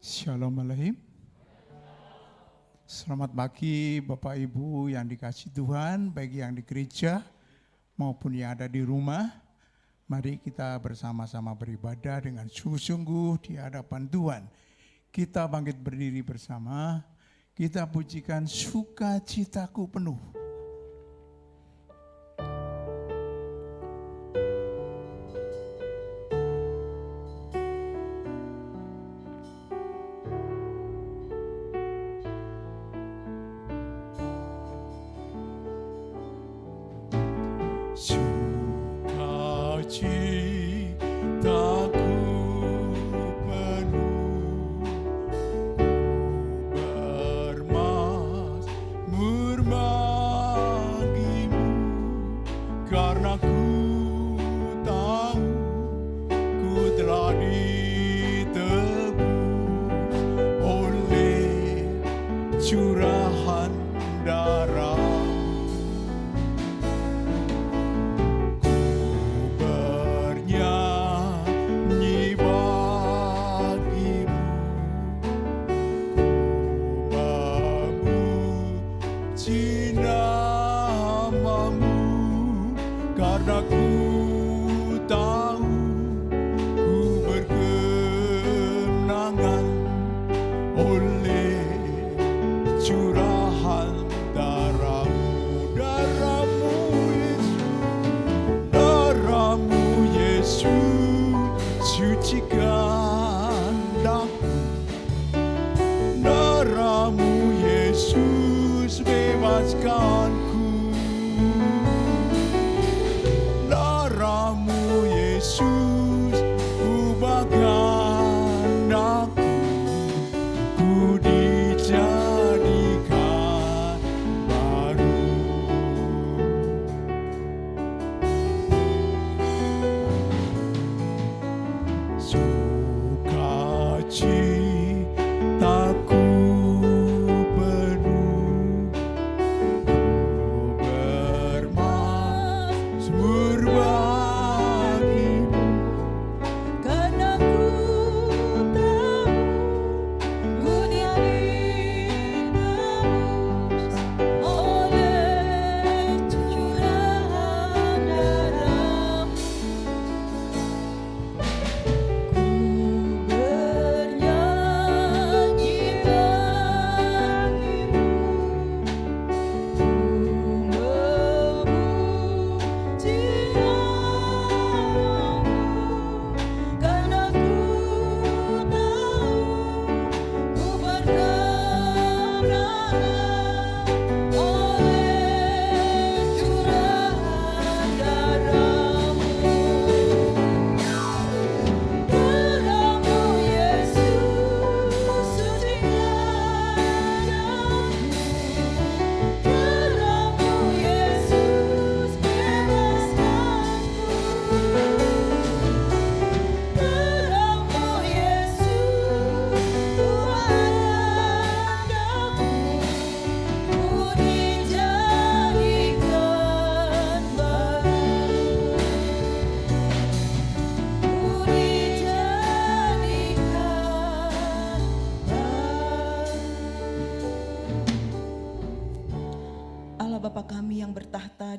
Shalom Aleichem. Selamat pagi Bapak Ibu yang dikasihi Tuhan, baik yang di gereja maupun yang ada di rumah. Mari kita bersama-sama beribadah dengan sungguh-sungguh di hadapan Tuhan. Kita bangkit berdiri bersama, kita pujikan sukacitaku penuh.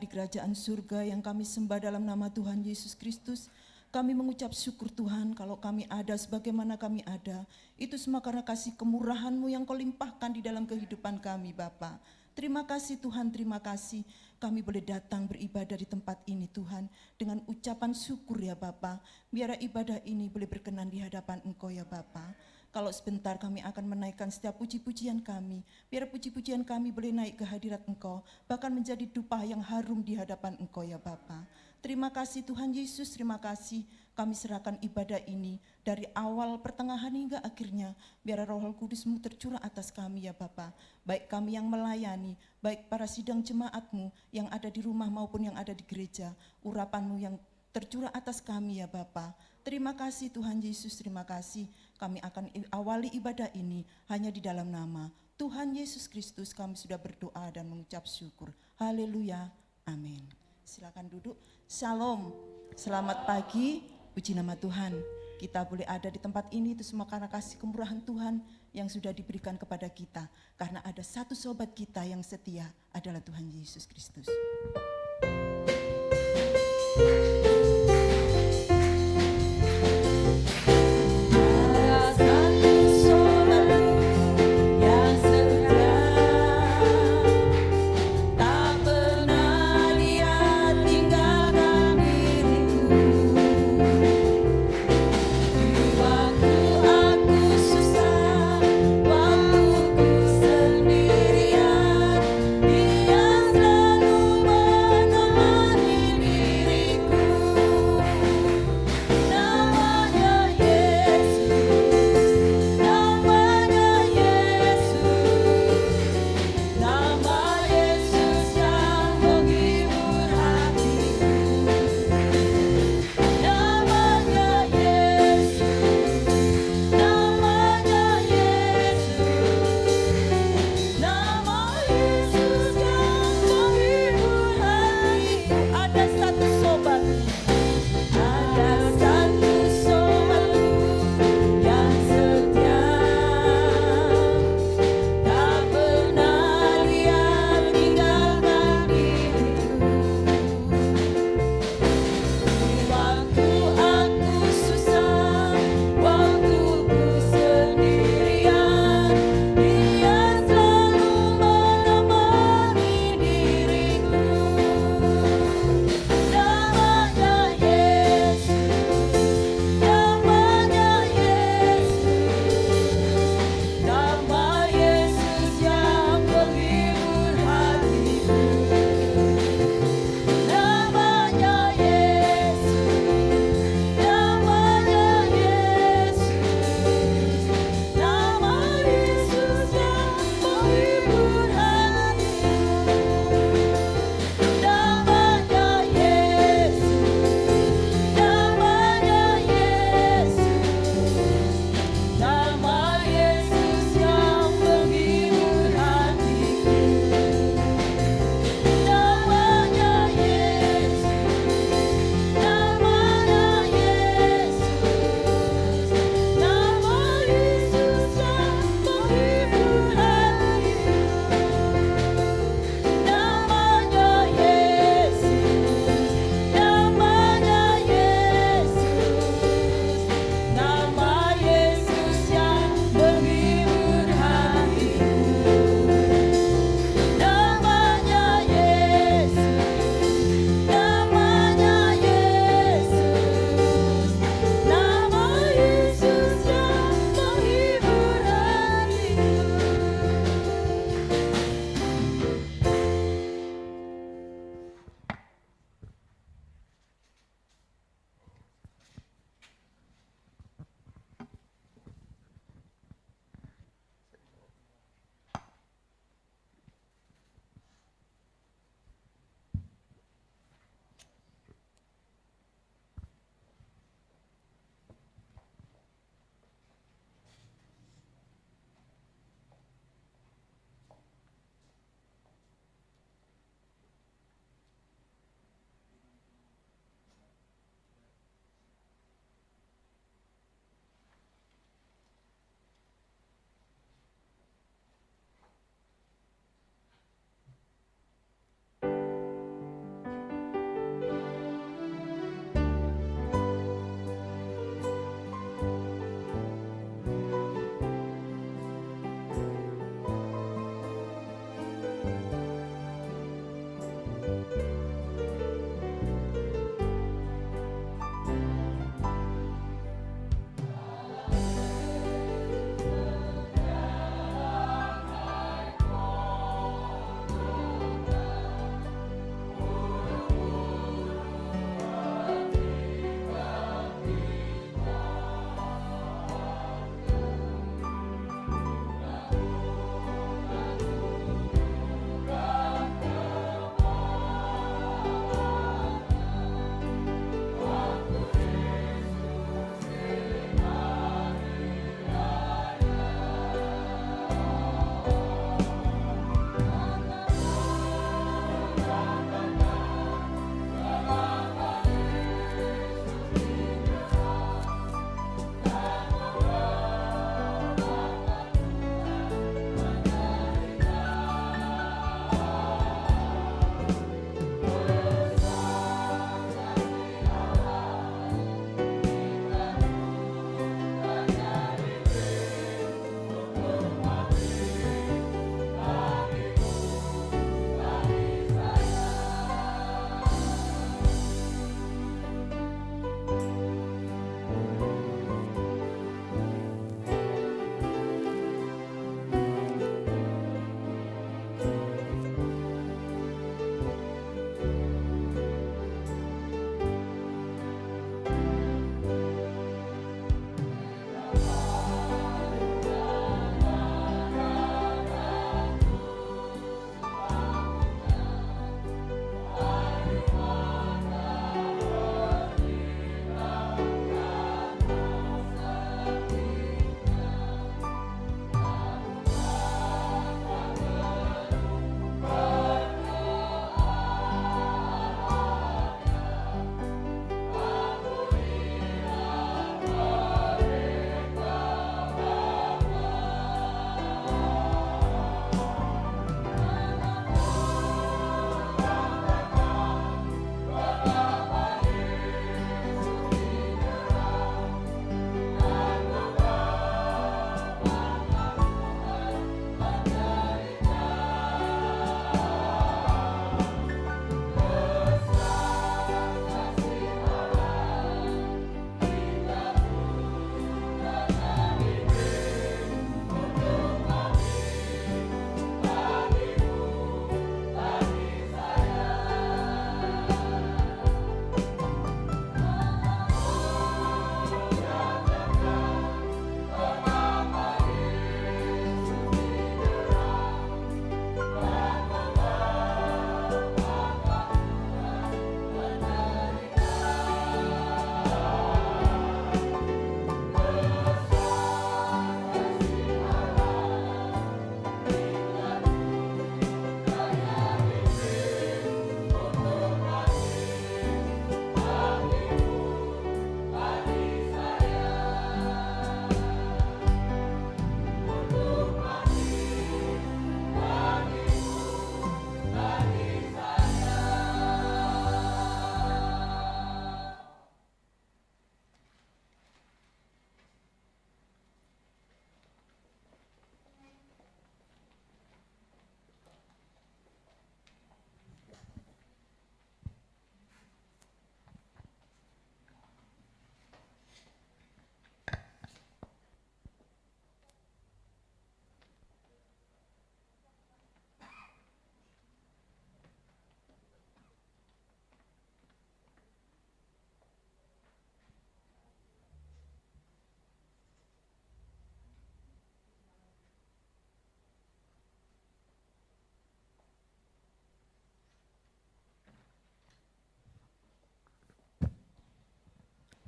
Kerajaan surga yang kami sembah dalam nama Tuhan Yesus Kristus, kami mengucap syukur Tuhan kalau kami ada sebagaimana kami ada, itu semua karena kasih kemurahan-Mu yang Kau limpahkan di dalam kehidupan kami Bapa. Terima kasih Tuhan, terima kasih kami boleh datang beribadah di tempat ini Tuhan, dengan ucapan syukur ya Bapa. Biar ibadah ini boleh berkenan di hadapan Engkau ya Bapa. Kalau sebentar kami akan menaikkan setiap puji-pujian kami, biar puji-pujian kami boleh naik ke hadirat Engkau, bahkan menjadi dupa yang harum di hadapan Engkau ya Bapa. Terima kasih Tuhan Yesus, terima kasih kami serahkan ibadah ini dari awal, pertengahan hingga akhirnya, biar Roh Kudus-Mu tercurah atas kami ya Bapa. Baik kami yang melayani, baik para sidang jemaat-Mu yang ada di rumah maupun yang ada di gereja, urapan-Mu yang tercurah atas kami ya Bapa. Terima kasih Tuhan Yesus, terima kasih. Kami akan awali ibadah ini hanya di dalam nama Tuhan Yesus Kristus. Kami sudah berdoa dan mengucap syukur. Haleluya, amin. Silakan duduk. Shalom, selamat pagi, puji nama Tuhan. Kita boleh ada di tempat ini itu semua karena kasih kemurahan Tuhan yang sudah diberikan kepada kita. Karena ada satu sobat kita yang setia adalah Tuhan Yesus Kristus. Dia selalu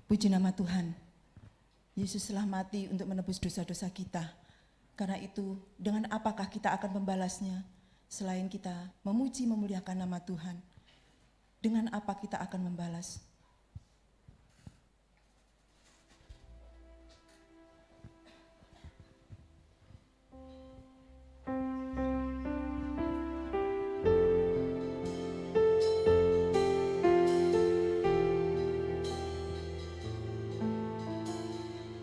Puji nama Tuhan. Yesus telah mati untuk menebus dosa-dosa kita. Karena itu, dengan apakah kita akan membalasnya? Selain kita memuji memuliakan nama Tuhan, dengan apa kita akan membalas?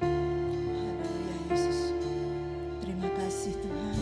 Haleluya Yesus. Terima kasih Tuhan.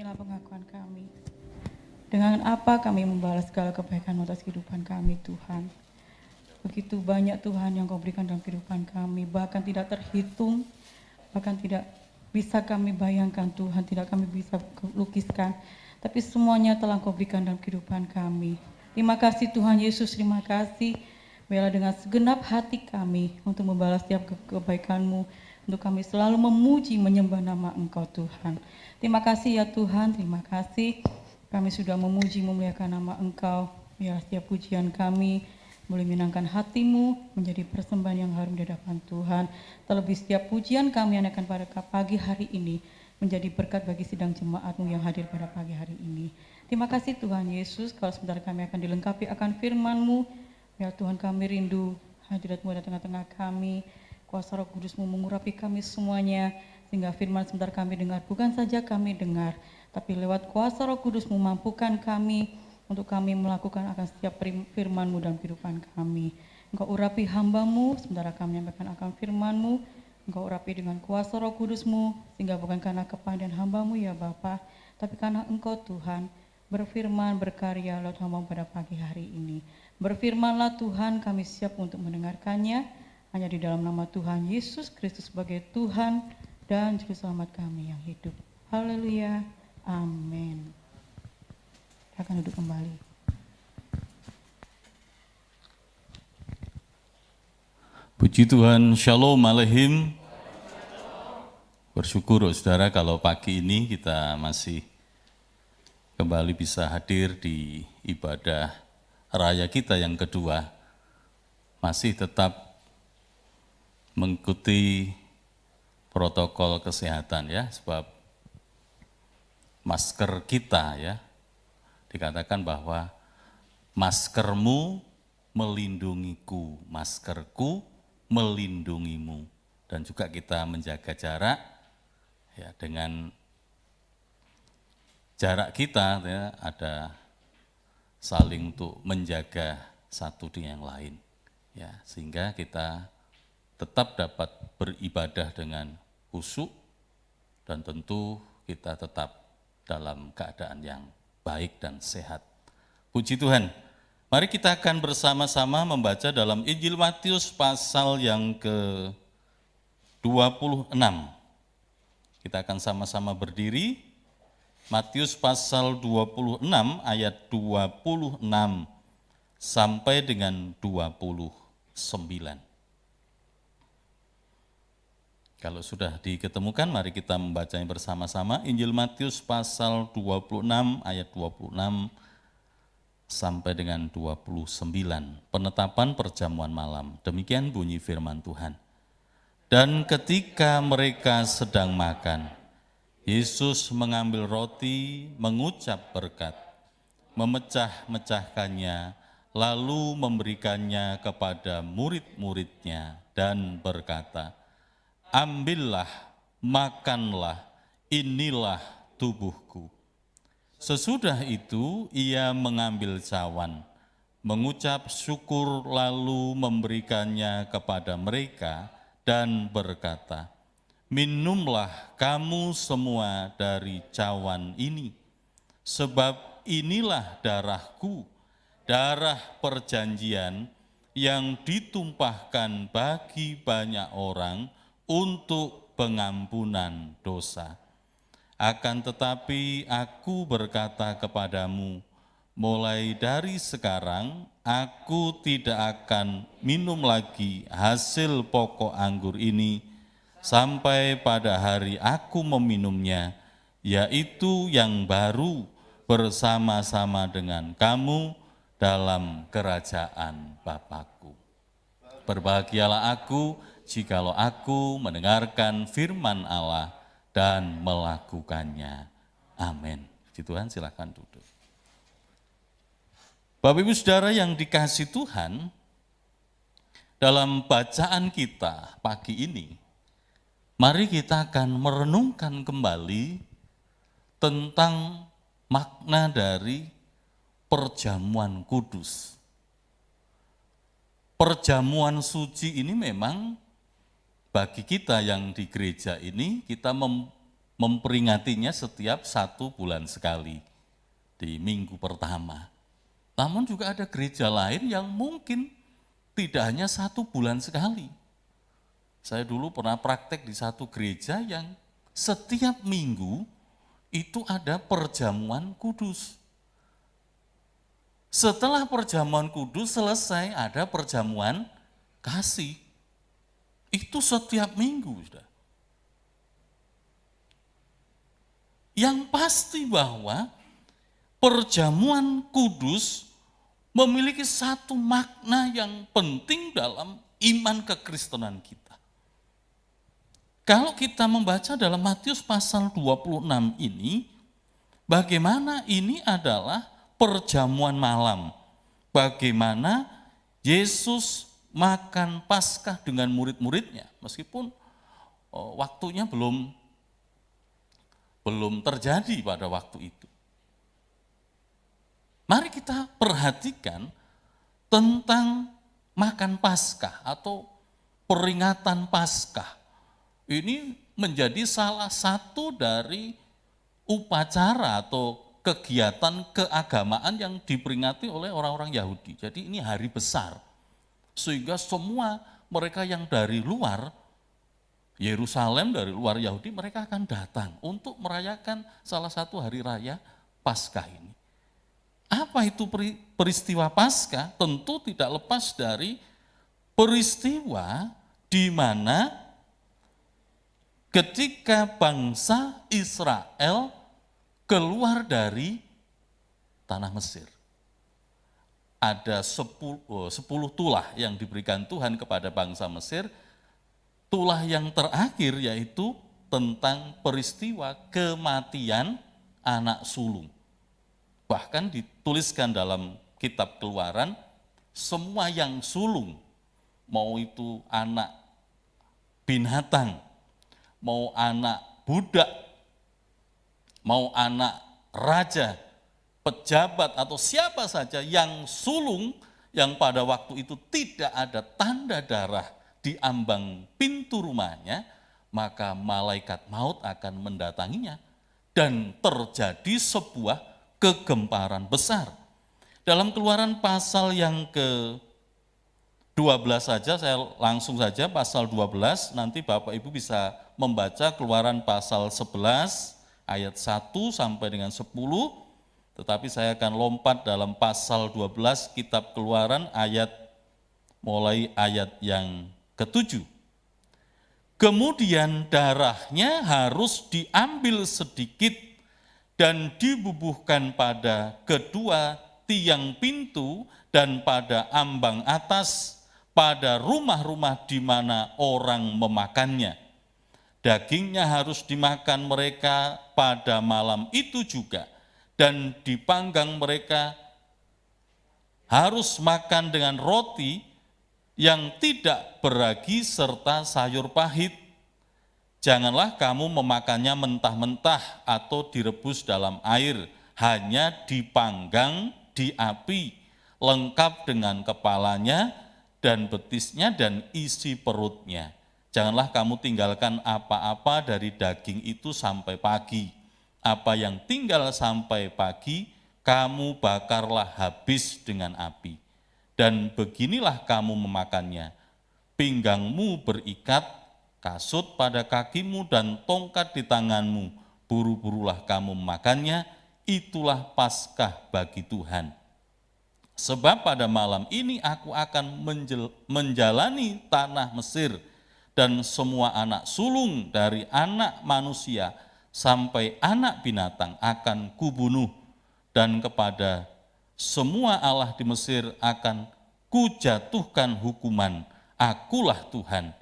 inilah pengakuan kami. Dengan apa kami membalas segala kebaikan atas kehidupan kami, Tuhan. Begitu banyak Tuhan yang Kau berikan dalam kehidupan kami, bahkan tidak terhitung, bahkan tidak bisa kami bayangkan Tuhan, tidak kami bisa lukiskan. Tapi semuanya telah Kau berikan dalam kehidupan kami. Terima kasih Tuhan Yesus, terima kasih. Biarlah dengan segenap hati kami untuk membalas setiap kebaikan-Mu, untuk kami selalu memuji, menyembah nama Engkau Tuhan. Terima kasih ya Tuhan, terima kasih. Kami sudah memuji, memuliakan nama Engkau. Biar setiap pujian kami boleh menyenangkan hati-Mu, menjadi persembahan yang harum di hadapan Tuhan. Terlebih setiap pujian kami yang akan pada pagi hari ini, menjadi berkat bagi sidang jemaat-Mu yang hadir pada pagi hari ini. Terima kasih Tuhan Yesus, kalau sebentar kami akan dilengkapi akan firman-Mu. Ya Tuhan, kami rindu hadirat-Mu di tengah-tengah kami. Kuasa Roh Kudus-Mu mengurapi kami semuanya, sehingga firman sebentar kami dengar, bukan saja kami dengar, tapi lewat kuasa Roh Kudus-Mu mampukan kami untuk kami melakukan akan setiap firman-Mu dalam kehidupan kami. Engkau urapi hamba-Mu, sementara kami menyampaikan akan firman-Mu. Engkau urapi dengan kuasa Roh Kudus-Mu, sehingga bukan karena kepandaian hamba-Mu ya Bapa, tapi karena Engkau Tuhan berfirman, berkarya lewat hamba pada pagi hari ini. Berfirmanlah Tuhan, kami siap untuk mendengarkannya, hanya di dalam nama Tuhan Yesus Kristus sebagai Tuhan dan Juru Selamat kami yang hidup. Haleluya. Amin. Kita akan duduk kembali. Puji Tuhan, Shalom Aleihim. Bersyukur saudara kalau pagi ini kita masih kembali bisa hadir di ibadah raya kita yang kedua. Masih tetap mengikuti protokol kesehatan ya, sebab masker kita ya, dikatakan bahwa maskermu melindungiku, maskerku melindungimu. Dan juga kita menjaga jarak ya, dengan jarak kita ya, ada saling untuk menjaga satu dengan yang lain ya, sehingga kita tetap dapat beribadah dengan khusyuk dan tentu kita tetap dalam keadaan yang baik dan sehat. Puji Tuhan. Mari kita akan bersama-sama membaca dalam Injil Matius pasal yang ke-26. Kita akan sama-sama berdiri. Matius pasal 26 ayat 26 sampai dengan 29. Kalau sudah diketemukan, mari kita membacanya bersama-sama. Injil Matius pasal 26 ayat 26 sampai dengan 29. Penetapan perjamuan malam. Demikian bunyi firman Tuhan. Dan ketika mereka sedang makan, Yesus mengambil roti, mengucap berkat, memecah-mecahkannya, lalu memberikannya kepada murid-muridnya dan berkata, ambillah, makanlah, inilah tubuhku. Sesudah itu ia mengambil cawan, mengucap syukur lalu memberikannya kepada mereka dan berkata, minumlah kamu semua dari cawan ini, sebab inilah darahku, darah perjanjian yang ditumpahkan bagi banyak orang untuk pengampunan dosa. Akan tetapi aku berkata kepadamu, mulai dari sekarang aku tidak akan minum lagi hasil pokok anggur ini sampai pada hari aku meminumnya, yaitu yang baru bersama-sama dengan kamu dalam kerajaan Bapa-Ku. Berbahagialah aku jikalau aku mendengarkan firman Allah dan melakukannya. Amin. Puji Tuhan, silakan duduk. Bapak Ibu Saudara yang dikasihi Tuhan, dalam bacaan kita pagi ini, mari kita akan merenungkan kembali tentang makna dari perjamuan kudus. Perjamuan suci ini memang bagi kita yang di gereja ini, kita memperingatinya setiap 1 bulan sekali di minggu pertama. Namun juga ada gereja lain yang mungkin tidak hanya 1 bulan sekali. Saya dulu pernah praktek di satu gereja yang setiap minggu itu ada perjamuan kudus. Setelah perjamuan kudus selesai, ada perjamuan kasih. Itu setiap minggu, sudah. Yang pasti bahwa perjamuan kudus memiliki satu makna yang penting dalam iman kekristenan kita. Kalau kita membaca dalam Matius pasal 26 ini, bagaimana ini adalah perjamuan malam. Bagaimana Yesus makan Paskah dengan murid-muridnya, meskipun waktunya belum terjadi pada waktu itu. Mari kita perhatikan tentang makan Paskah atau peringatan Paskah. Ini menjadi salah satu dari upacara atau kegiatan keagamaan yang diperingati oleh orang-orang Yahudi. Jadi ini hari besar, sehingga semua mereka yang dari luar Yerusalem, dari luar Yahudi, mereka akan datang untuk merayakan salah satu hari raya Paskah ini. Apa itu peristiwa Paskah? Tentu tidak lepas dari peristiwa di mana ketika bangsa Israel keluar dari tanah Mesir. Ada 10 tulah yang diberikan Tuhan kepada bangsa Mesir. Tulah yang terakhir yaitu tentang peristiwa kematian anak sulung. Bahkan dituliskan dalam kitab Keluaran, semua yang sulung, mau itu anak binatang, mau anak budak, mau anak raja, pejabat atau siapa saja yang sulung, yang pada waktu itu tidak ada tanda darah di ambang pintu rumahnya, maka malaikat maut akan mendatanginya dan terjadi sebuah kegemparan besar. Dalam Keluaran pasal yang ke-12 saja, saya langsung saja pasal 12, nanti Bapak Ibu bisa membaca Keluaran pasal 11 ayat 1 sampai dengan 10, tetapi saya akan lompat dalam pasal 12 kitab Keluaran mulai ayat yang ke-7. Kemudian darahnya harus diambil sedikit dan dibubuhkan pada kedua tiang pintu dan pada ambang atas, pada rumah-rumah di mana orang memakannya. Dagingnya harus dimakan mereka pada malam itu juga, dan dipanggang mereka harus makan dengan roti yang tidak beragi serta sayur pahit. Janganlah kamu memakannya mentah-mentah atau direbus dalam air, hanya dipanggang di api, lengkap dengan kepalanya dan betisnya dan isi perutnya. Janganlah kamu tinggalkan apa-apa dari daging itu sampai pagi. Apa yang tinggal sampai pagi, kamu bakarlah habis dengan api. Dan beginilah kamu memakannya, pinggangmu berikat, kasut pada kakimu dan tongkat di tanganmu, buru-burulah kamu memakannya, itulah Paskah bagi Tuhan. Sebab pada malam ini aku akan menjalani tanah Mesir, dan semua anak sulung dari anak manusia sampai anak binatang akan kubunuh, dan kepada semua Allah di Mesir akan kujatuhkan hukuman, akulah Tuhan.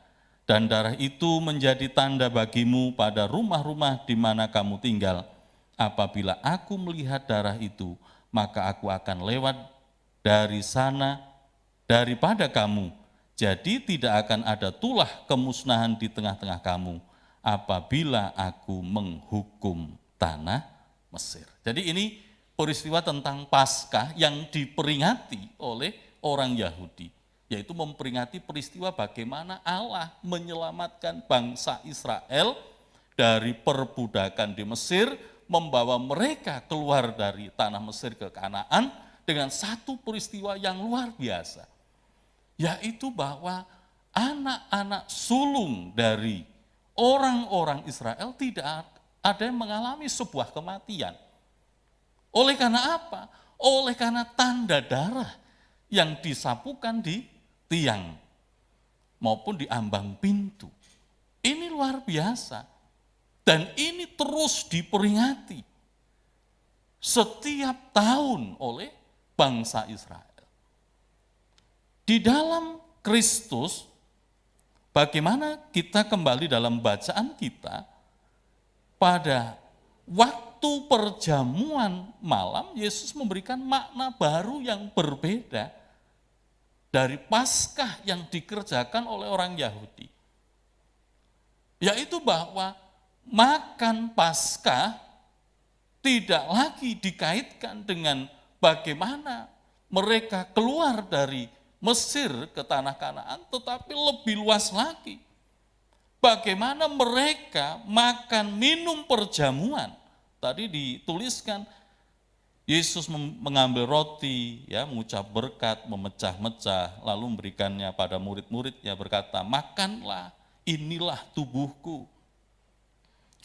Dan darah itu menjadi tanda bagimu pada rumah-rumah di mana kamu tinggal. Apabila aku melihat darah itu, maka aku akan lewat dari sana daripada kamu. Jadi tidak akan ada tulah kemusnahan di tengah-tengah kamu apabila aku menghukum tanah Mesir. Jadi ini peristiwa tentang Paskah yang diperingati oleh orang Yahudi, yaitu memperingati peristiwa bagaimana Allah menyelamatkan bangsa Israel dari perbudakan di Mesir, membawa mereka keluar dari tanah Mesir ke Kanaan dengan satu peristiwa yang luar biasa, yaitu bahwa anak-anak sulung dari orang-orang Israel tidak ada yang mengalami sebuah kematian. Oleh karena apa? Oleh karena tanda darah yang disapukan di tiang maupun di ambang pintu. Ini luar biasa. Dan ini terus diperingati setiap tahun oleh bangsa Israel. Di dalam Kristus, bagaimana kita kembali dalam bacaan kita, pada waktu perjamuan malam, Yesus memberikan makna baru yang berbeda dari Paskah yang dikerjakan oleh orang Yahudi. Yaitu bahwa makan Paskah tidak lagi dikaitkan dengan bagaimana mereka keluar dari Mesir ke tanah Kanaan, tetapi lebih luas lagi. Bagaimana mereka makan minum perjamuan. Tadi dituliskan Yesus mengambil roti, ya, mengucap berkat, memecah-mecah, lalu memberikannya pada murid-muridnya, berkata, makanlah, inilah tubuhku.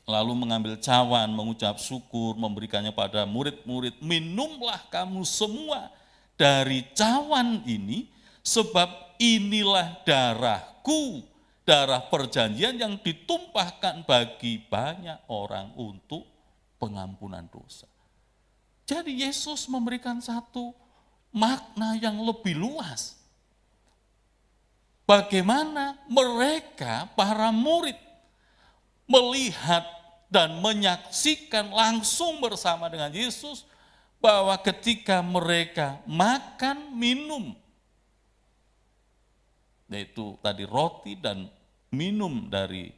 Lalu mengambil cawan, mengucap syukur, memberikannya pada murid-murid, minumlah kamu semua dari cawan ini, sebab inilah darahku, darah perjanjian yang ditumpahkan bagi banyak orang untuk pengampunan dosa. Jadi Yesus memberikan satu makna yang lebih luas. Bagaimana mereka, para murid, melihat dan menyaksikan langsung bersama dengan Yesus bahwa ketika mereka makan minum, yaitu tadi roti dan minum dari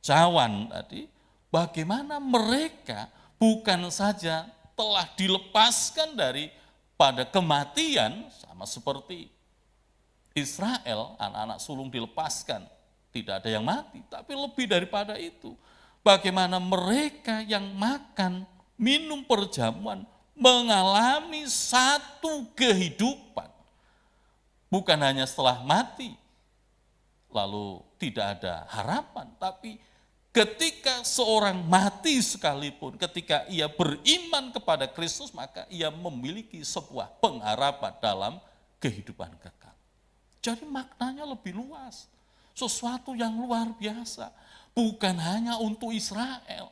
cawan tadi, bagaimana mereka bukan saja telah dilepaskan pada kematian, sama seperti Israel, anak-anak sulung dilepaskan, tidak ada yang mati, tapi lebih daripada itu, bagaimana mereka yang makan, minum perjamuan, mengalami satu kehidupan, bukan hanya setelah mati, lalu tidak ada harapan, tapi ketika seorang mati sekalipun, ketika ia beriman kepada Kristus, maka ia memiliki sebuah pengharapan dalam kehidupan kekal. Jadi maknanya lebih luas, sesuatu yang luar biasa, bukan hanya untuk Israel,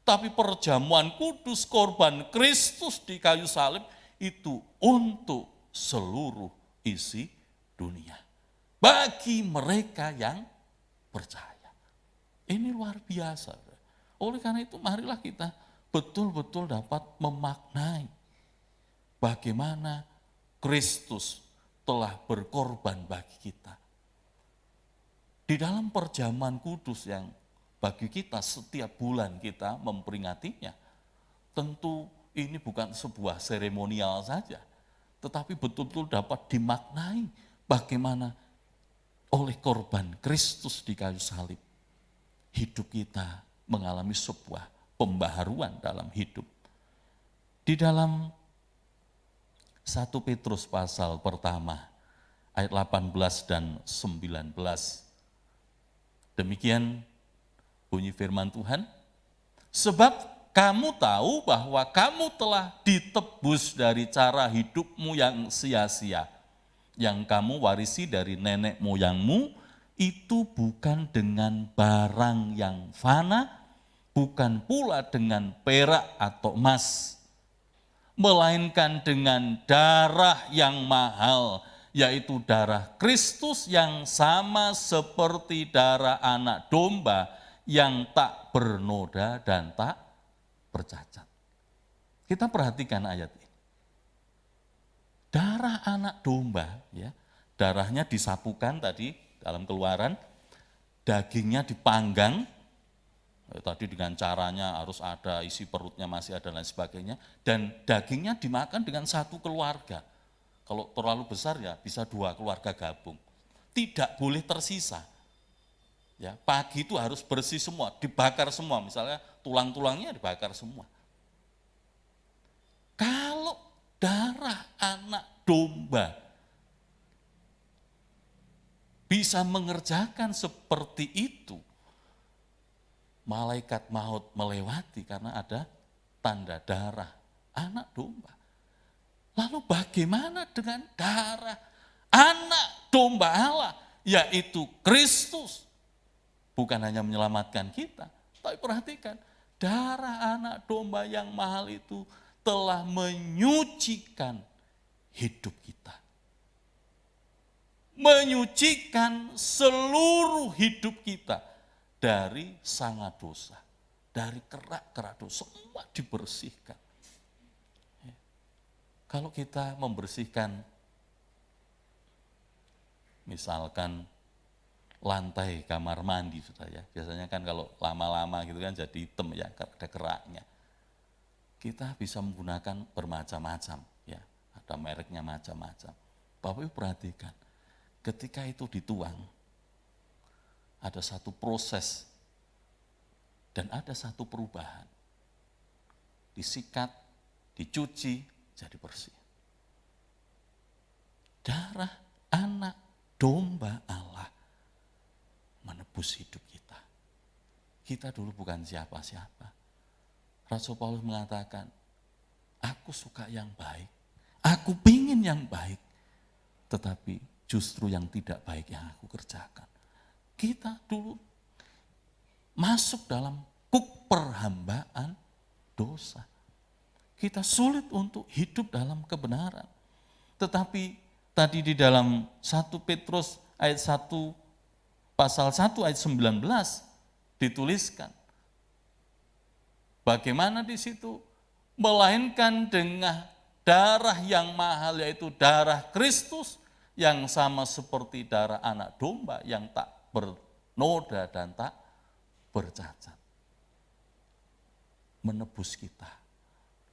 tapi perjamuan kudus korban Kristus di kayu salib itu untuk seluruh isi dunia, bagi mereka yang percaya. Ini luar biasa. Oleh karena itu marilah kita betul-betul dapat memaknai bagaimana Kristus telah berkorban bagi kita. Di dalam perjamuan kudus yang bagi kita setiap bulan kita memperingatinya, tentu ini bukan sebuah seremonial saja, tetapi betul-betul dapat dimaknai bagaimana oleh korban Kristus di kayu salib, hidup kita mengalami sebuah pembaharuan dalam hidup. Di dalam 1 Petrus pasal pertama, ayat 18 dan 19, demikian bunyi firman Tuhan, sebab kamu tahu bahwa kamu telah ditebus dari cara hidupmu yang sia-sia, yang kamu warisi dari nenek moyangmu, itu bukan dengan barang yang fana, bukan pula dengan perak atau emas, melainkan dengan darah yang mahal, yaitu darah Kristus yang sama seperti darah anak domba yang tak bernoda dan tak bercacat. Kita perhatikan ayat ini. Darah anak domba, ya, darahnya disapukan tadi dalam Keluaran, dagingnya dipanggang, tadi dengan caranya harus ada isi perutnya masih ada dan lain sebagainya, dan dagingnya dimakan dengan satu keluarga. Kalau terlalu besar ya bisa 2 keluarga gabung. Tidak boleh tersisa. Ya, pagi itu harus bersih semua, dibakar semua, misalnya tulang-tulangnya dibakar semua. Kalau darah anak domba bisa mengerjakan seperti itu, malaikat maut melewati karena ada tanda darah anak domba. Lalu bagaimana dengan darah anak domba Allah, yaitu Kristus? Bukan hanya menyelamatkan kita, tapi perhatikan, darah anak domba yang mahal itu telah menyucikan hidup kita. Menyucikan seluruh hidup kita dari sangat dosa, dari kerak-kerak dosa, semua dibersihkan. Kalau kita membersihkan, misalkan lantai kamar mandi, saudara ya, biasanya kan kalau lama-lama gitu kan jadi hitam ya, ada keraknya. Kita bisa menggunakan bermacam-macam, ya, ada mereknya macam-macam. Bapak Ibu perhatikan, ketika itu dituang, ada satu proses dan ada satu perubahan. Disikat, dicuci, jadi bersih. Darah anak domba Allah menebus hidup kita. Kita dulu bukan siapa-siapa. Rasul Paulus mengatakan, aku suka yang baik, aku pingin yang baik, tetapi justru yang tidak baik yang aku kerjakan. Kita dulu masuk dalam kuk perhambaan dosa. Kita sulit untuk hidup dalam kebenaran. Tetapi tadi di dalam 1 Petrus ayat 1, pasal 1 ayat 19 dituliskan, bagaimana di situ? Melainkan dengan darah yang mahal, yaitu darah Kristus, yang sama seperti darah anak domba yang tak bernoda dan tak bercacat. Menebus kita,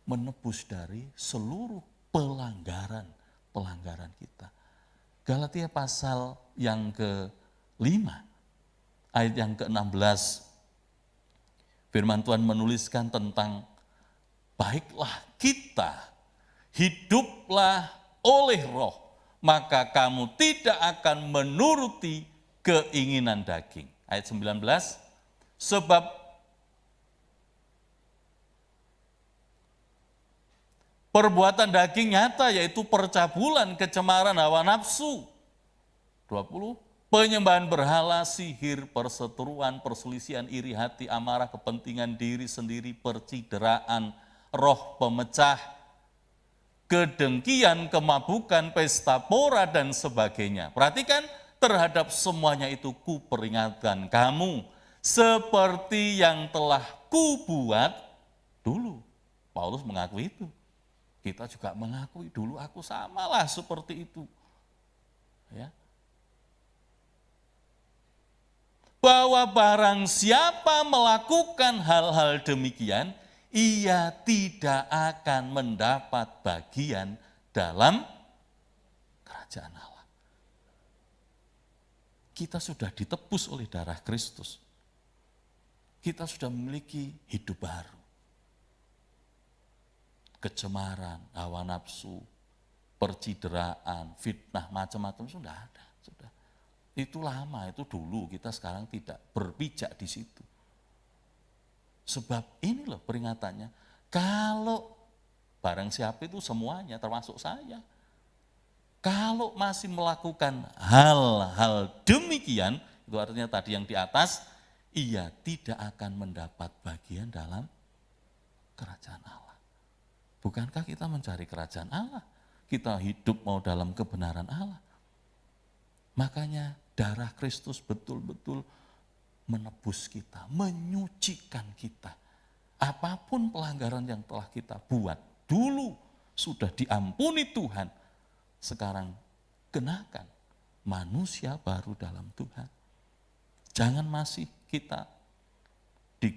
menebus dari seluruh pelanggaran kita. Galatia pasal yang ke-5, ayat yang ke-16, firman Tuhan menuliskan tentang baiklah kita, hiduplah oleh roh, maka kamu tidak akan menuruti keinginan daging. Ayat 19, sebab perbuatan daging nyata yaitu percabulan, kecemaran, hawa nafsu. 20, penyembahan berhala, sihir, perseteruan, perselisihan, iri hati, amarah, kepentingan diri sendiri, percideraan, roh pemecah, kedengkian, kemabukan, pesta pora, dan sebagainya. Perhatikan, terhadap semuanya itu kuperingatkan kamu, seperti yang telah kubuat dulu. Paulus mengakui itu. Kita juga mengakui dulu aku samalah seperti itu. Ya. Bahwa barang siapa melakukan hal-hal demikian, ia tidak akan mendapat bagian dalam kerajaan Allah. Kita sudah ditebus oleh darah Kristus. Kita sudah memiliki hidup baru. Kecemaran, hawa nafsu, percideraan, fitnah, macam-macam sudah ada. Sudah. Itu lama, itu dulu, kita sekarang tidak berpijak di situ. Sebab ini loh peringatannya, kalau barang siapa itu semuanya termasuk saya, kalau masih melakukan hal-hal demikian, itu artinya tadi yang di atas, ia tidak akan mendapat bagian dalam kerajaan Allah. Bukankah kita mencari kerajaan Allah? Kita hidup mau dalam kebenaran Allah. Makanya darah Kristus betul-betul menebus kita, menyucikan kita. Apapun pelanggaran yang telah kita buat, dulu sudah diampuni Tuhan. Sekarang kenakan manusia baru dalam Tuhan. Jangan masih kita di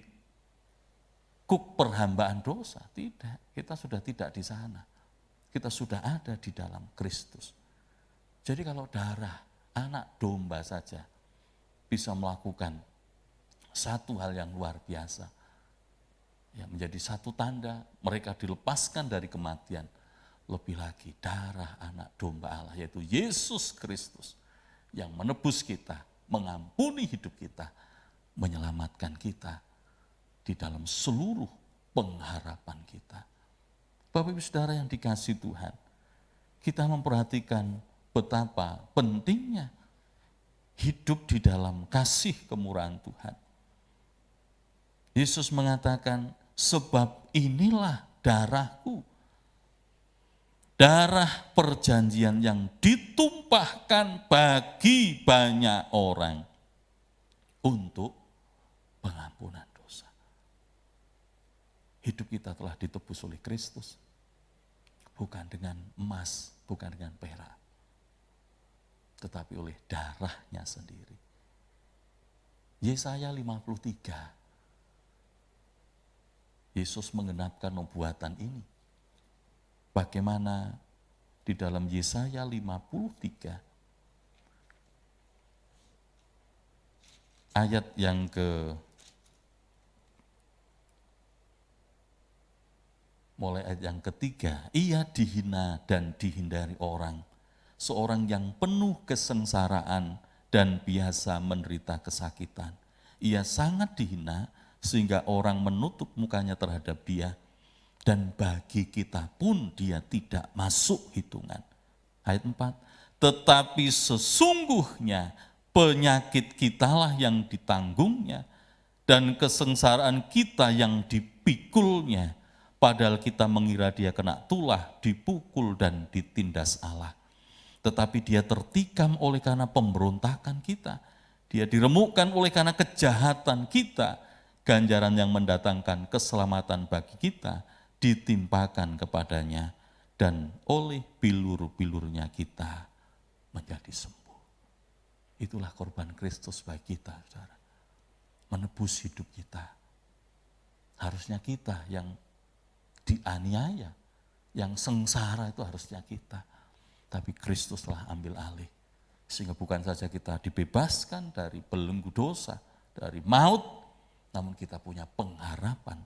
kuk perhambaan dosa, tidak. Kita sudah tidak di sana. Kita sudah ada di dalam Kristus. Jadi kalau darah anak domba saja bisa melakukan satu hal yang luar biasa. Ya, menjadi satu tanda mereka dilepaskan dari kematian. Lebih lagi darah anak domba Allah, yaitu Yesus Kristus, yang menebus kita, mengampuni hidup kita, menyelamatkan kita di dalam seluruh pengharapan kita. Bapak Ibu Saudara yang dikasihi Tuhan, kita memperhatikan betapa pentingnya hidup di dalam kasih kemurahan Tuhan. Yesus mengatakan, sebab inilah darahku, darah perjanjian yang ditumpahkan bagi banyak orang untuk pengampunan dosa. Hidup kita telah ditebus oleh Kristus, bukan dengan emas, bukan dengan perak, tetapi oleh darahnya sendiri. Yesaya 53, Yesus menggenapkan nubuatan ini. Bagaimana di dalam Yesaya 53, ayat yang mulai ayat yang ketiga, ia dihina dan dihindari orang, seorang yang penuh kesengsaraan dan biasa menderita kesakitan. Ia sangat dihina sehingga orang menutup mukanya terhadap dia, dan bagi kita pun dia tidak masuk hitungan. Ayat 4, tetapi sesungguhnya penyakit kitalah yang ditanggungnya, dan kesengsaraan kita yang dipikulnya, padahal kita mengira dia kena tulah, dipukul dan ditindas Allah. Tetapi dia tertikam oleh karena pemberontakan kita, dia diremukkan oleh karena kejahatan kita, ganjaran yang mendatangkan keselamatan bagi kita ditimpakan kepadanya, dan oleh bilur-bilurnya kita menjadi sembuh. Itulah korban Kristus bagi kita, saudara. Menebus hidup kita. Harusnya kita yang dianiaya, yang sengsara itu harusnya kita. Tapi Kristus telah ambil alih. Sehingga bukan saja kita dibebaskan dari belenggu dosa, dari maut, namun kita punya pengharapan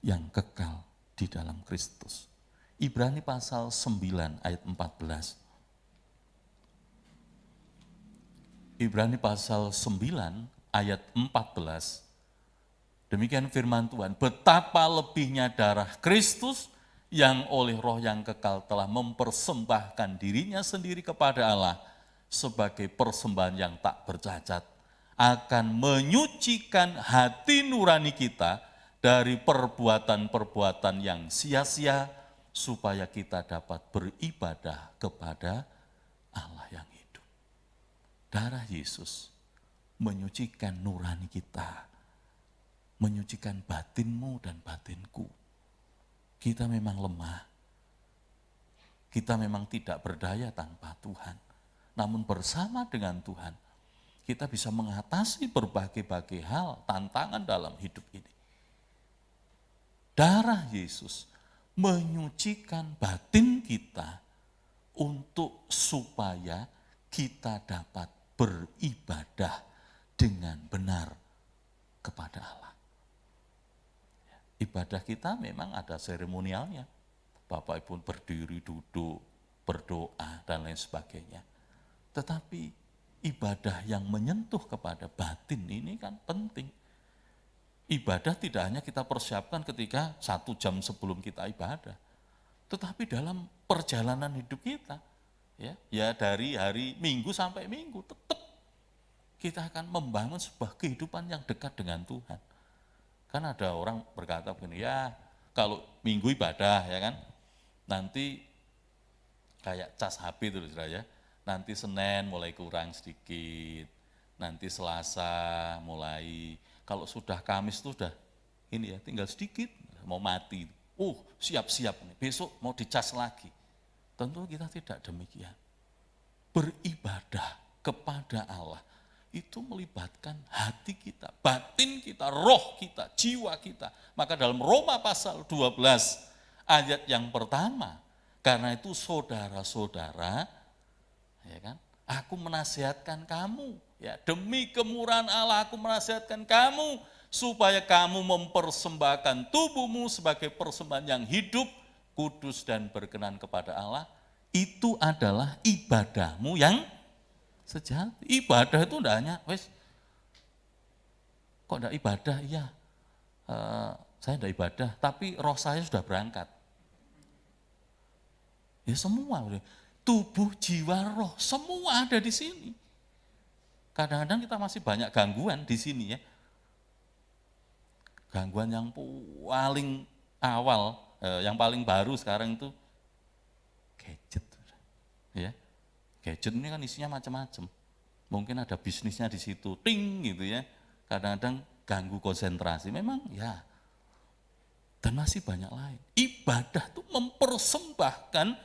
yang kekal di dalam Kristus. Ibrani pasal 9 ayat 14. Ibrani pasal 9 ayat 14. Demikian firman Tuhan, betapa lebihnya darah Kristus yang oleh Roh yang kekal telah mempersembahkan dirinya sendiri kepada Allah sebagai persembahan yang tak bercacat, akan menyucikan hati nurani kita dari perbuatan-perbuatan yang sia-sia, supaya kita dapat beribadah kepada Allah yang hidup. Darah Yesus menyucikan nurani kita, menyucikan batinmu dan batinku. Kita memang lemah, kita memang tidak berdaya tanpa Tuhan, namun bersama dengan Tuhan, kita bisa mengatasi berbagai-bagai hal, tantangan dalam hidup ini. Darah Yesus menyucikan batin kita untuk supaya kita dapat beribadah dengan benar kepada Allah. Ibadah kita memang ada seremonialnya. Bapak Ibu berdiri, duduk, berdoa, dan lain sebagainya. Tetapi ibadah yang menyentuh kepada batin ini kan penting. Ibadah tidak hanya kita persiapkan ketika 1 jam sebelum kita ibadah, tetapi dalam perjalanan hidup kita, ya dari hari Minggu sampai Minggu, tetap kita akan membangun sebuah kehidupan yang dekat dengan Tuhan. Kan ada orang berkata begini, ya kalau Minggu ibadah ya kan, nanti kayak cas HP itu ya, nanti Senin mulai kurang sedikit, nanti Selasa mulai, kalau sudah Kamis itu sudah ini ya, tinggal sedikit, mau mati. Siap-siap nih, besok mau dicas lagi. Tentu kita tidak demikian. Beribadah kepada Allah itu melibatkan hati kita, batin kita, roh kita, jiwa kita. Maka dalam Roma pasal 12 ayat yang pertama, karena itu saudara-saudara, ya kan, aku menasihatkan kamu, Ya, demi kemurahan Allah aku menasihatkan kamu supaya kamu mempersembahkan tubuhmu sebagai persembahan yang hidup, kudus dan berkenan kepada Allah. Itu adalah ibadahmu yang sejati. Ibadah itu tidak hanya, kok tidak ibadah? Iya, saya tidak ibadah, tapi roh saya sudah berangkat. Ya semua, tubuh, jiwa, roh, semua ada di sini. Kadang-kadang kita masih banyak gangguan di sini ya. Gangguan yang paling awal, yang paling baru sekarang itu gadget. Ya, gadget ini kan isinya macam-macam. Mungkin ada bisnisnya di situ, ting gitu ya. Kadang-kadang ganggu konsentrasi. Memang ya. Dan masih banyak lain. Ibadah itu mempersembahkan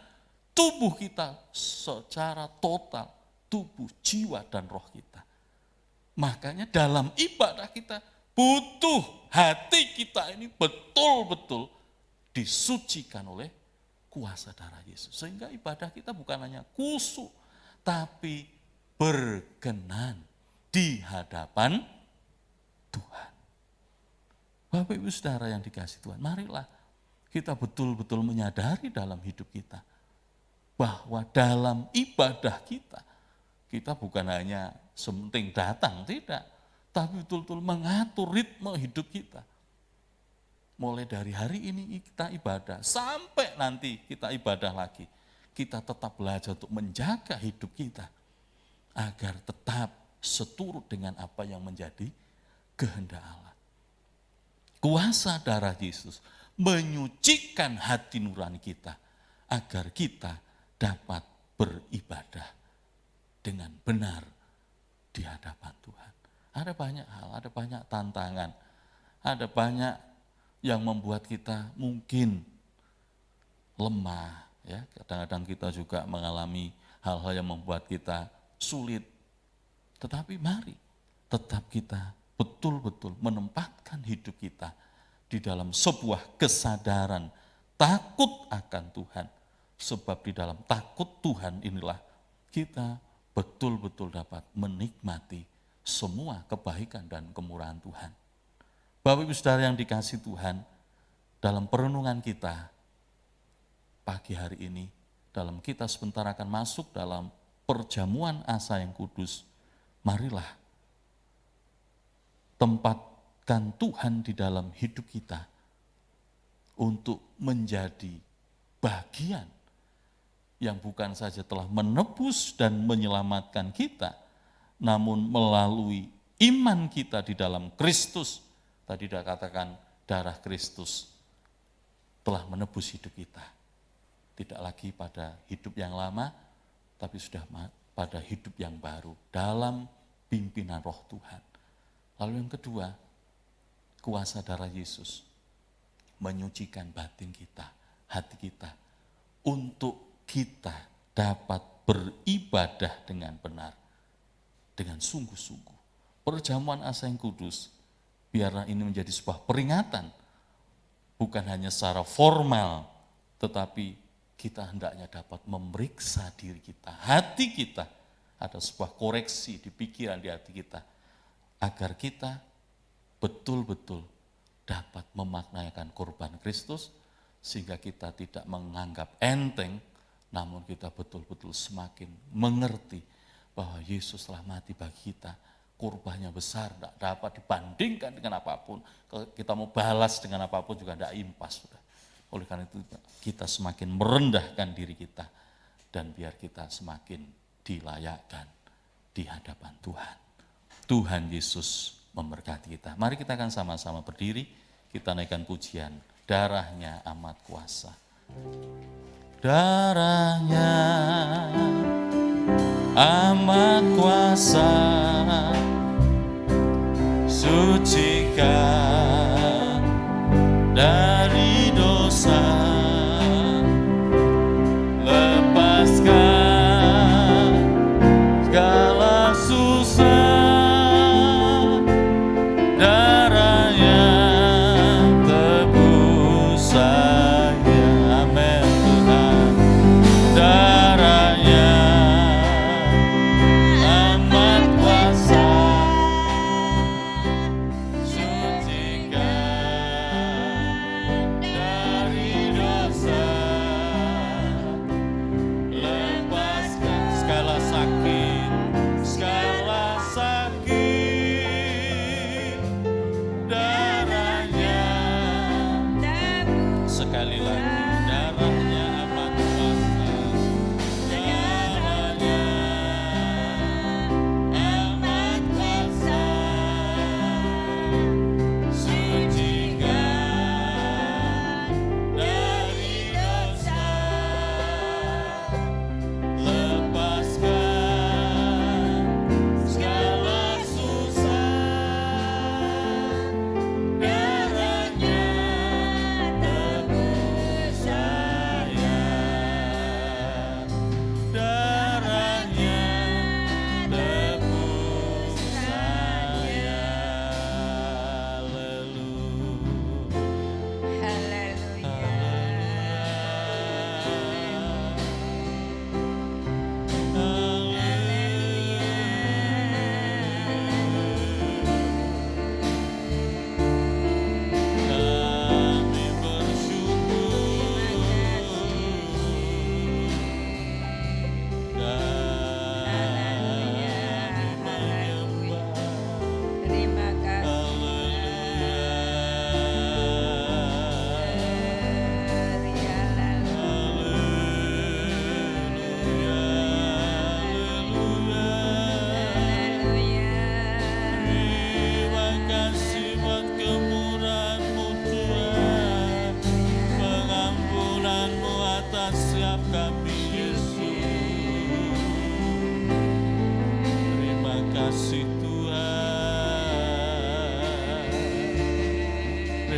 tubuh kita secara total. Tubuh, jiwa, dan roh kita. Makanya dalam ibadah kita butuh hati kita ini betul-betul disucikan oleh kuasa darah Yesus. Sehingga ibadah kita bukan hanya khusyuk, tapi berkenan di hadapan Tuhan. Bapak Ibu Saudara yang dikasihi Tuhan, marilah kita betul-betul menyadari dalam hidup kita bahwa dalam ibadah kita bukan hanya sementing datang, tidak. Tapi betul-betul mengatur ritme hidup kita. Mulai dari hari ini kita ibadah, sampai nanti kita ibadah lagi. Kita tetap belajar untuk menjaga hidup kita. Agar tetap seturut dengan apa yang menjadi kehendak Allah. Kuasa darah Yesus menyucikan hati nurani kita. Agar kita dapat beribadah dengan benar di hadapan Tuhan. Ada banyak hal, ada banyak tantangan, ada banyak yang membuat kita mungkin lemah. Ya, kadang-kadang kita juga mengalami hal-hal yang membuat kita sulit. Tetapi mari tetap kita betul-betul menempatkan hidup kita di dalam sebuah kesadaran takut akan Tuhan. Sebab di dalam takut Tuhan inilah kita betul-betul dapat menikmati semua kebaikan dan kemurahan Tuhan. Bapak Ibu Saudara yang dikasihi Tuhan, dalam perenungan kita pagi hari ini, dalam kita sebentar akan masuk dalam perjamuan asa yang kudus, marilah tempatkan Tuhan di dalam hidup kita untuk menjadi bagian yang bukan saja telah menebus dan menyelamatkan kita, namun melalui iman kita di dalam Kristus, tadi sudah katakan darah Kristus telah menebus hidup kita. Tidak lagi pada hidup yang lama, tapi sudah pada hidup yang baru dalam pimpinan roh Tuhan. Lalu yang kedua, kuasa darah Yesus menyucikan batin kita, hati kita, untuk kita dapat beribadah dengan benar, dengan sungguh-sungguh. Perjamuan asa yang kudus, biarlah ini menjadi sebuah peringatan, bukan hanya secara formal, tetapi kita hendaknya dapat memeriksa diri kita, hati kita, ada sebuah koreksi di pikiran, di hati kita, agar kita betul-betul dapat memaknaikan korban Kristus, sehingga kita tidak menganggap enteng, namun kita betul-betul semakin mengerti bahwa Yesus telah mati bagi kita, korbannya besar, tidak dapat dibandingkan dengan apapun. Kalau kita mau balas dengan apapun juga tidak impas. Oleh karena itu kita semakin merendahkan diri kita, dan biar kita semakin dilayakkan di hadapan Tuhan. Tuhan Yesus memberkati kita. Mari kita akan sama-sama berdiri, kita naikkan pujian, darahnya amat kuasa. Darahnya amat kuasa, sucikan dari dosa, lepaskan segala susah, darahnya tebus saya, amin Tuhan, darahnya amat kuasa.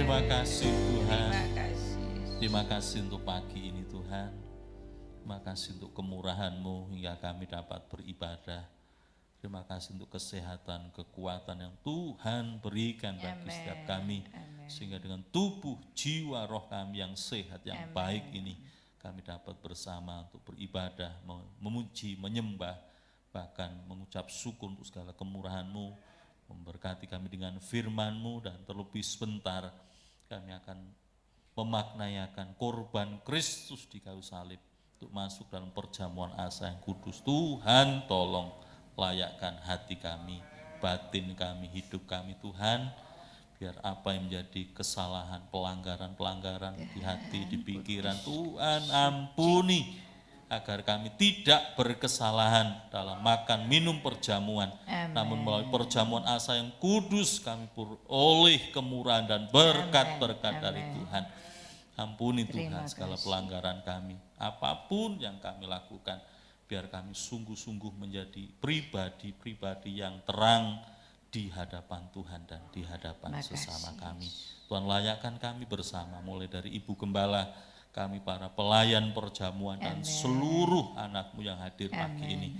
Terima kasih Tuhan. Terima kasih. Terima kasih untuk pagi ini Tuhan. Terima kasih untuk kemurahan-Mu hingga kami dapat beribadah. Terima kasih untuk kesehatan, kekuatan yang Tuhan berikan bagi setiap kami. Sehingga dengan tubuh, jiwa, roh kami yang sehat, yang baik ini, kami dapat bersama untuk beribadah, memuji, menyembah, bahkan mengucap syukur untuk segala kemurahan-Mu. Memberkati kami dengan firman-Mu, dan terlebih sebentar kami akan memaknai akan korban Kristus di kayu salib untuk masuk dalam perjamuan asa yang kudus. Tuhan tolong layakkan hati kami, batin kami, hidup kami Tuhan, biar apa yang menjadi kesalahan, pelanggaran-pelanggaran di hati, di pikiran, Tuhan ampuni, agar kami tidak berkesalahan dalam makan minum perjamuan. Namun melalui perjamuan asa yang kudus kami oleh kemurahan dan berkat-berkat dari Tuhan. Ampuni Tuhan segala pelanggaran kami, apapun yang kami lakukan, biar kami sungguh-sungguh menjadi pribadi-pribadi yang terang di hadapan Tuhan dan di hadapan sesama kami. Tuhan layakkan kami bersama, mulai dari Ibu Gembala, kami para pelayan perjamuan, dan seluruh anak-Mu yang hadir pagi ini.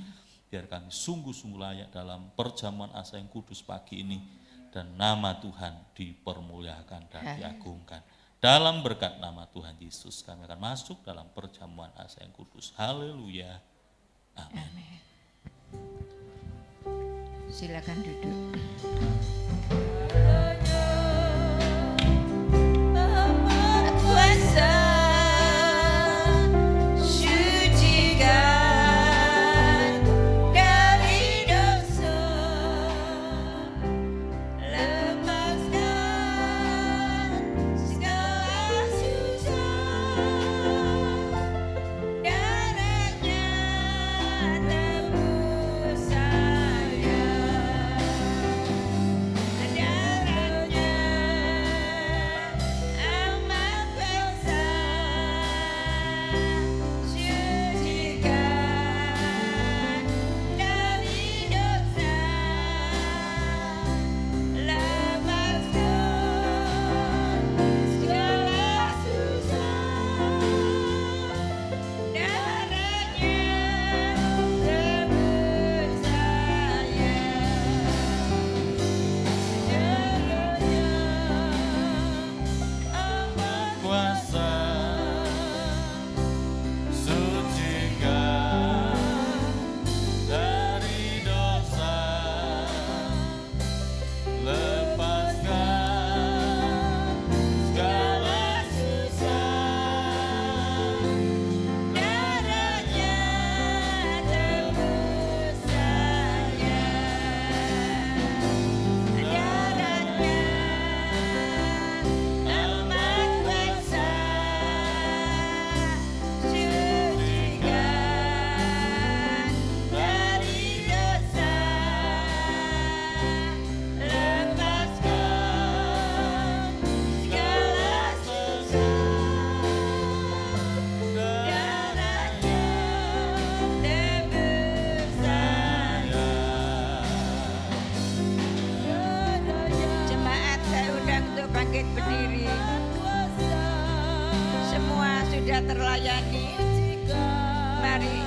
Biar kami sungguh-sungguh layak dalam perjamuan asa yang kudus pagi ini, dan nama Tuhan dipermuliakan dan diagungkan. Dalam berkat nama Tuhan Yesus kami akan masuk dalam perjamuan asa yang kudus. Haleluya. Amin. Silakan duduk. Kuasa sucikan dari dosa, lepaskan segala susah, darahnya tebus saya, darahnya amat besar, sucikan dari dosa, lepaskan segala susah, darahnya tebus saya, Kuasa sucikan dari dosa, lepaskan segala susah, darahnya tebus saya, darahnya amat besar, sucikan dari dosa, lepaskan segala susah, darahnya tebus saya. Jemaat saya undang untuk bangkit berdiri. Semua sudah terlayani. Mari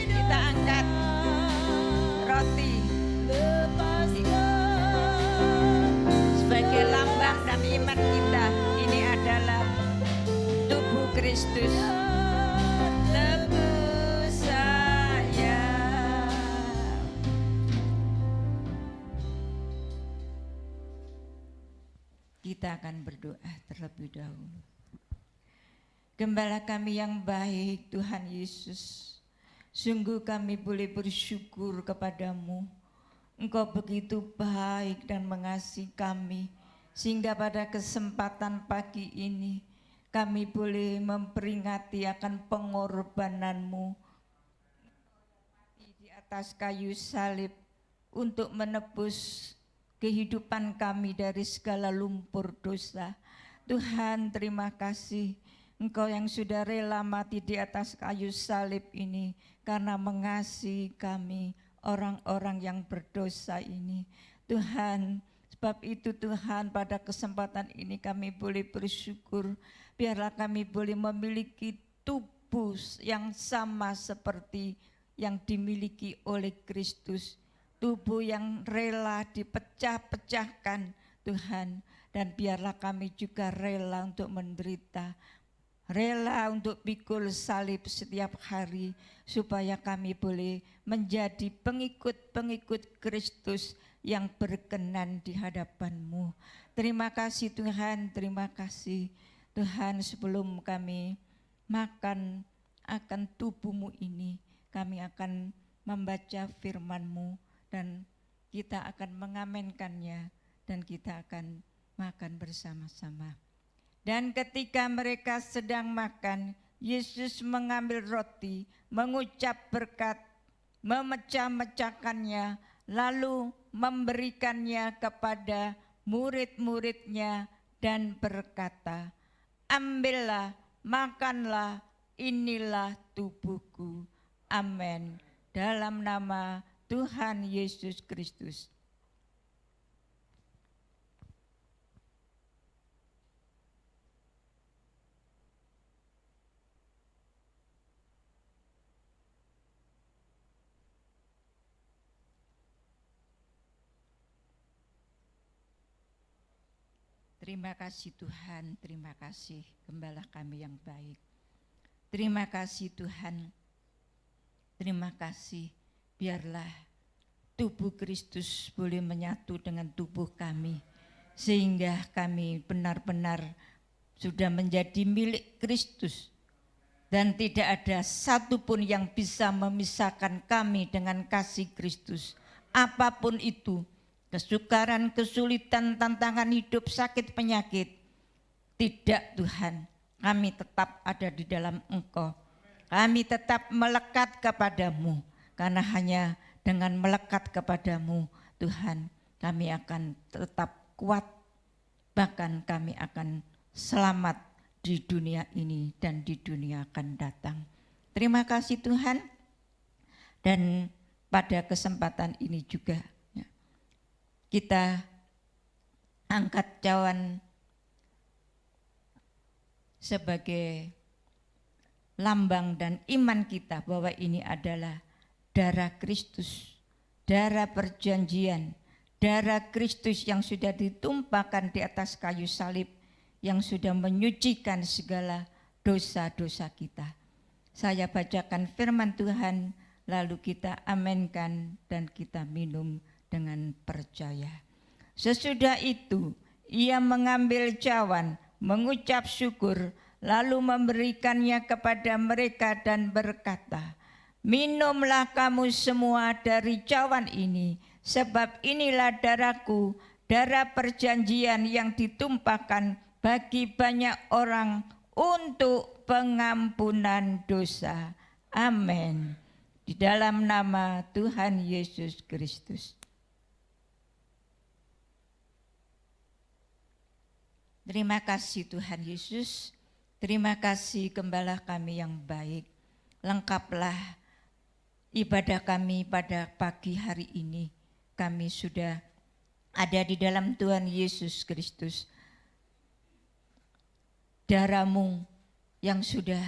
kita angkat roti sebagai lambang dan iman kita. Ini adalah tubuh Kristus. Tebus saya. Kita akan berdoa terlebih dahulu. Gembala kami yang baik, Tuhan Yesus, sungguh kami boleh bersyukur kepadamu. Engkau begitu baik dan mengasihi kami, sehingga pada kesempatan pagi ini kami boleh memperingati akan pengorbananmu di atas kayu salib untuk menebus kehidupan kami dari segala lumpur dosa. Tuhan, terima kasih Engkau yang sudah rela mati di atas kayu salib ini karena mengasihi kami, orang-orang yang berdosa ini. Tuhan, Sebab itu Tuhan, pada kesempatan ini kami boleh bersyukur, biarlah kami boleh memiliki tubuh yang sama seperti yang dimiliki oleh Kristus. Tubuh yang rela dipecah-pecahkan Tuhan, dan biarlah kami juga rela untuk menderita, rela untuk pikul salib setiap hari, supaya kami boleh menjadi pengikut-pengikut Kristus yang berkenan di hadapan-Mu. Terima kasih Tuhan, terima kasih Tuhan. Sebelum kami makan akan tubuh-Mu ini, kami akan membaca firman-Mu dan kita akan mengamenkannya dan kita akan makan bersama-sama. Dan ketika mereka sedang makan, Yesus mengambil roti, mengucap berkat, memecah-mecahkannya, lalu memberikannya kepada murid-muridnya dan berkata, ambillah, makanlah, inilah tubuhku. Amin. Dalam nama Tuhan Yesus Kristus. Terima kasih Tuhan, terima kasih Gembala kami yang baik. Terima kasih Tuhan, terima kasih, biarlah tubuh Kristus boleh menyatu dengan tubuh kami, sehingga kami benar-benar sudah menjadi milik Kristus, dan tidak ada satupun yang bisa memisahkan kami dengan kasih Kristus. Apapun itu, kesukaran, kesulitan, tantangan hidup, sakit, penyakit, tidak Tuhan, kami tetap ada di dalam Engkau. Kami tetap melekat kepadamu, karena hanya dengan melekat kepadamu Tuhan, kami akan tetap kuat, bahkan kami akan selamat di dunia ini dan di dunia akan datang. Terima kasih Tuhan. Dan pada kesempatan ini juga kita angkat cawan sebagai lambang dan iman kita bahwa ini adalah darah Kristus, darah perjanjian, darah Kristus yang sudah ditumpahkan di atas kayu salib, yang sudah menyucikan segala dosa-dosa kita. Saya bacakan firman Tuhan, lalu kita amenkan dan kita minum dengan percaya. Sesudah itu ia mengambil cawan, mengucap syukur, lalu memberikannya kepada mereka dan berkata, minumlah kamu semua dari cawan ini, sebab inilah darahku, darah perjanjian yang ditumpahkan bagi banyak orang untuk pengampunan dosa. Amin. Di dalam nama Tuhan Yesus Kristus. Terima kasih Tuhan Yesus, terima kasih Gembala kami yang baik. Lengkaplah ibadah kami pada pagi hari ini. Kami sudah ada di dalam Tuhan Yesus Kristus. Darah-Mu yang sudah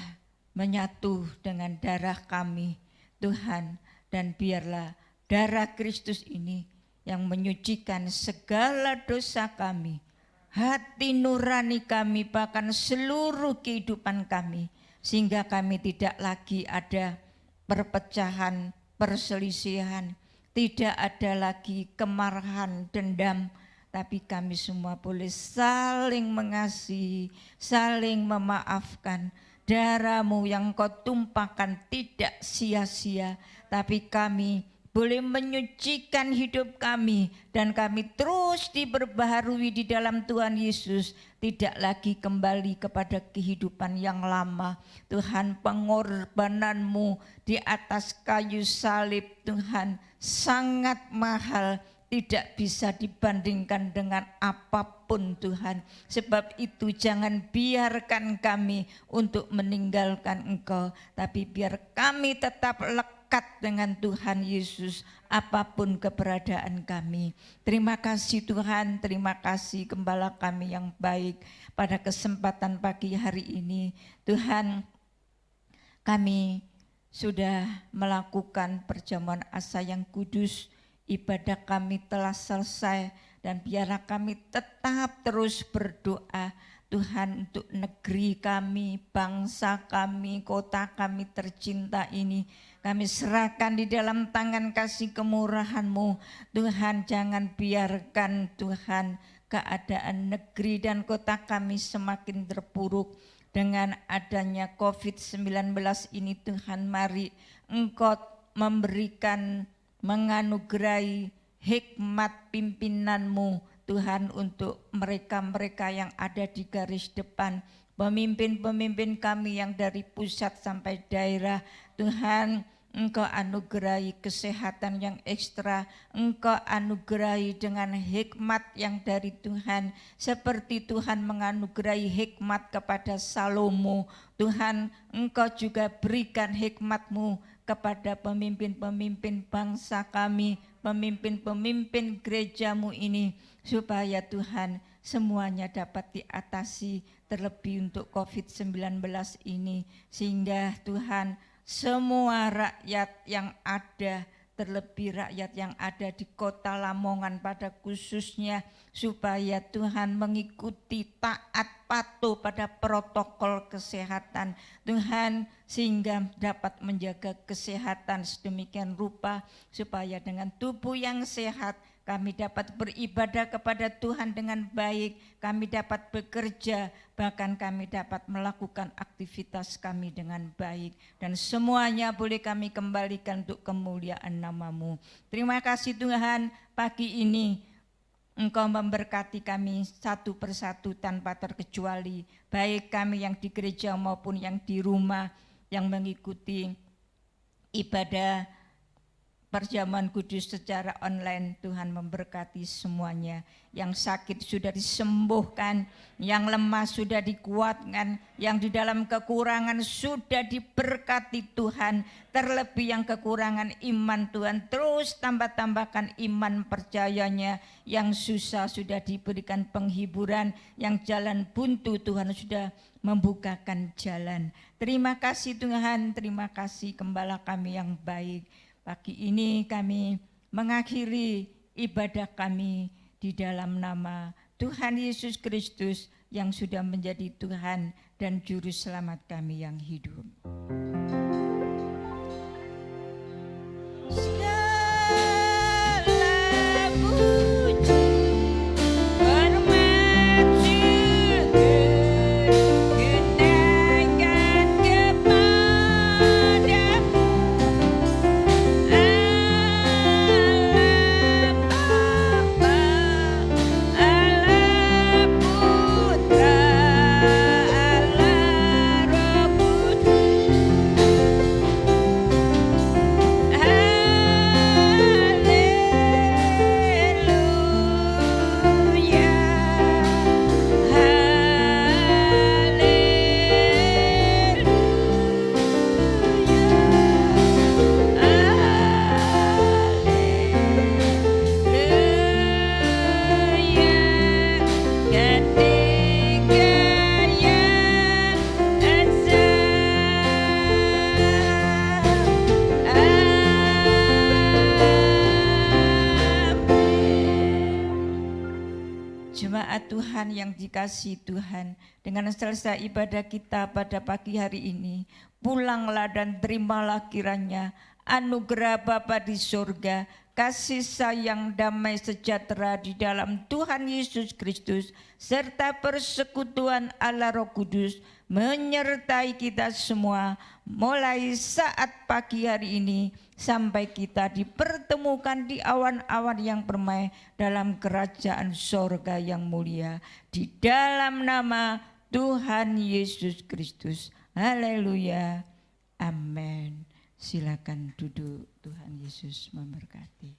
menyatu dengan darah kami Tuhan, dan biarlah darah Kristus ini yang menyucikan segala dosa kami, hati nurani kami, bahkan seluruh kehidupan kami, sehingga kami tidak lagi ada perpecahan, perselisihan, tidak ada lagi kemarahan, dendam, tapi kami semua boleh saling mengasihi, saling memaafkan. Darah-Mu yang Kau tumpahkan tidak sia-sia, tapi kami boleh menyucikan hidup kami, dan kami terus diperbaharui di dalam Tuhan Yesus, tidak lagi kembali kepada kehidupan yang lama. Tuhan, pengorbanan-Mu di atas kayu salib Tuhan sangat mahal, tidak bisa dibandingkan dengan apapun Tuhan. Sebab itu jangan biarkan kami untuk meninggalkan Engkau, tapi biar kami tetap lekat melekat dengan Tuhan Yesus apapun keberadaan kami. Terima kasih Tuhan, terima kasih Gembala kami yang baik pada kesempatan pagi hari ini. Tuhan, kami sudah melakukan perjamuan asa yang kudus, ibadah kami telah selesai, dan biarlah kami tetap terus berdoa Tuhan untuk negeri kami, bangsa kami, kota kami tercinta ini. Kami serahkan di dalam tangan kasih kemurahan-Mu. Tuhan, jangan biarkan Tuhan keadaan negeri dan kota kami semakin terpuruk. Dengan adanya COVID-19 ini Tuhan, mari Engkau memberikan, menganugerahi hikmat pimpinan-Mu Tuhan untuk mereka-mereka yang ada di garis depan, pemimpin-pemimpin kami yang dari pusat sampai daerah. Tuhan, Engkau anugerahi kesehatan yang ekstra, Engkau anugerahi dengan hikmat yang dari Tuhan, seperti Tuhan menganugerahi hikmat kepada Salomo. Tuhan, Engkau juga berikan hikmat-Mu kepada pemimpin-pemimpin bangsa kami, pemimpin-pemimpin gereja-Mu ini, supaya Tuhan semuanya dapat diatasi, terlebih untuk COVID-19 ini, sehingga Tuhan semua rakyat yang ada, terlebih rakyat yang ada di kota Lamongan pada khususnya, supaya Tuhan mengikuti taat patuh pada protokol kesehatan Tuhan, sehingga dapat menjaga kesehatan sedemikian rupa supaya dengan tubuh yang sehat kami dapat beribadah kepada Tuhan dengan baik, kami dapat bekerja, bahkan kami dapat melakukan aktivitas kami dengan baik. Dan semuanya boleh kami kembalikan untuk kemuliaan nama-Mu. Terima kasih Tuhan, pagi ini Engkau memberkati kami satu persatu tanpa terkecuali, baik kami yang di gereja maupun yang di rumah, yang mengikuti ibadah perjamuan kudus secara online. Tuhan memberkati semuanya. Yang sakit sudah disembuhkan, yang lemah sudah dikuatkan, yang di dalam kekurangan sudah diberkati Tuhan. Terlebih yang kekurangan iman, Tuhan terus tambah-tambahkan iman percayanya. Yang susah sudah diberikan penghiburan, yang jalan buntu Tuhan sudah membukakan jalan. Terima kasih Tuhan, terima kasih Gembala kami yang baik. Pagi ini kami mengakhiri ibadah kami di dalam nama Tuhan Yesus Kristus yang sudah menjadi Tuhan dan Juru Selamat kami yang hidup. Tuhan yang dikasihi Tuhan, dengan selesai ibadah kita pada pagi hari ini, pulanglah dan terimalah kiranya anugerah Bapa di surga, kasih sayang, damai sejahtera di dalam Tuhan Yesus Kristus, serta persekutuan Allah Roh Kudus menyertai kita semua mulai saat pagi hari ini sampai kita dipertemukan di awan-awan yang permai dalam kerajaan sorga yang mulia, di dalam nama Tuhan Yesus Kristus. Haleluya, amin. Silakan duduk, Tuhan Yesus memberkati.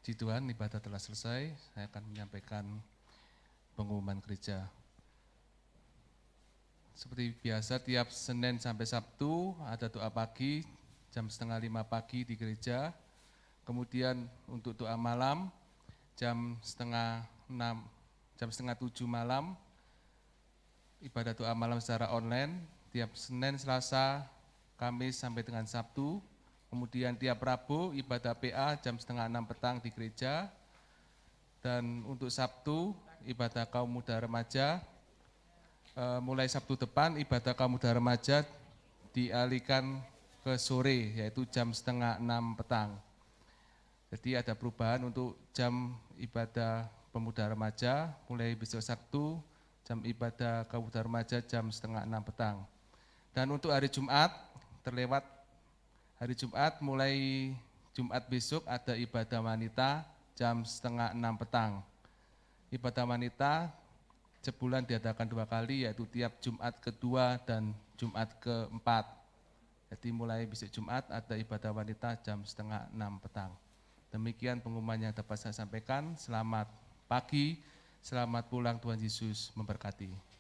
Puji Tuhan, ibadah telah selesai. Saya akan menyampaikan pengumuman gereja seperti biasa tiap Senin sampai Sabtu ada doa pagi jam 4:30 pagi di gereja. Kemudian untuk doa malam jam 5:30, jam 6:30 malam, ibadah doa malam secara online tiap Senin, Selasa, Kamis sampai dengan Sabtu. Kemudian tiap Rabu ibadah PA jam 5:30 petang di gereja. Dan untuk Sabtu ibadah kaum muda remaja, mulai Sabtu depan ibadah kaum muda remaja dialihkan ke sore, yaitu jam 5:30 petang. Jadi ada perubahan untuk jam ibadah pemuda remaja, mulai besok Sabtu jam ibadah kaum muda remaja jam 5:30 petang. Dan untuk hari Jumat terlewat hari Jumat, mulai Jumat besok ada ibadah wanita jam 5:30 petang. Ibadah wanita sebulan diadakan 2 kali, yaitu tiap Jumat kedua dan Jumat keempat. Jadi mulai besok Jumat ada ibadah wanita jam 5:30 petang. Demikian pengumuman yang dapat saya sampaikan. Selamat pagi, selamat pulang, Tuhan Yesus memberkati.